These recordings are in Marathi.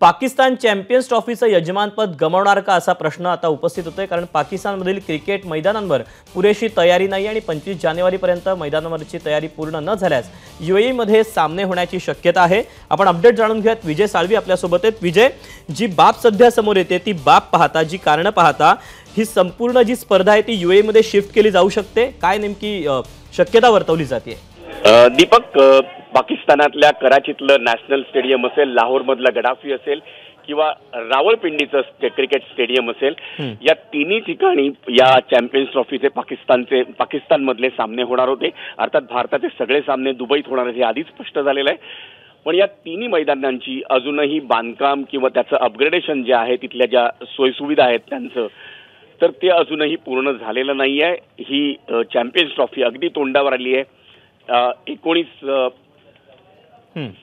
पाकिस्तान चॅम्पियन्स ट्रॉफीचं यजमानपद गमावणार का असा प्रश्न आता उपस्थित होतोय, कारण पाकिस्तानमधील क्रिकेट मैदानांवर पुरेशी तयारी नाही आणि 25 जानेवारीपर्यंत मैदानावरची तयारी पूर्ण न झाल्यास यूएई मध्ये सामने होण्याची शक्यता आहे। आपण अपडेट जाणून घेऊयात। विजय साळवी आपल्या सोबत आहेत। विजय, जी बाब सध्या समोर येते ती बाब पाहता, जी कारण पाहता ही संपूर्ण जी स्पर्धा आहे ती यूएई मध्ये शिफ्ट केली जाऊ शकते, काय नेमकी शक्यता वर्तवली जाते? दीपक, पाकिस्तानातल्या कराचीतलं नॅशनल स्टेडियम असेल, लाहोर मधला गडाफी असेल किंवा रावळपिंडीचं क्रिकेट स्टेडियम असेल, या तिन्ही ठिकाणी या चॅम्पियन्स ट्रॉफीचे पाकिस्तानमधले सामने होणार होते। अर्थात भारताचे सगळे सामने दुबईत होणार आहेत हे आधीच स्पष्ट झालेलं आहे, पण या तिन्ही मैदानांची अजूनही बांधकाम किंवा त्याचं अपग्रेडेशन जे आहे, तिथल्या ज्या सोयीसुविधा आहेत त्यांचं, तर ते अजूनही पूर्ण झालेलं नाही आहे। ही चॅम्पियन्स ट्रॉफी अगदी तोंडावर आली आहे। 19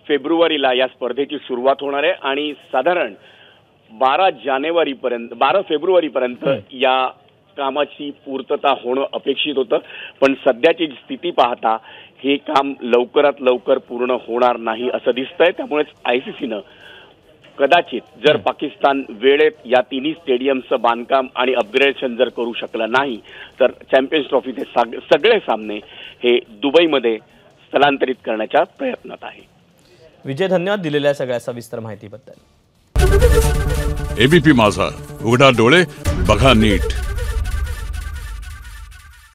फेब्रुवारीला या स्पर्धेची सुरुवात होणार आहे आणि साधारण 12 फेब्रुवारीपर्यंत या कामाची पूर्तता होणं अपेक्षित होतं, पण सध्याची स्थिती पाहता हे काम लवकरात लवकर पूर्ण होणार नाही असं दिसतंय। त्यामुळेच आयसीसीनं कदाचित जर पाकिस्तान वेळेत या तिन्ही स्टेडियमचं बांधकाम आणि अपग्रेडेशन जर करू शकलं नाही तर चॅम्पियन्स ट्रॉफीचे सगळे सामने हे दुबईमध्ये स्थलांतरित करण्याच्या प्रयत्नात आहे। विजय, धन्यवाद दिलेल्या सगळ्या सविस्तर माहितीबद्दल। एबीपी माझा, उघडा डोळे बघा नीट।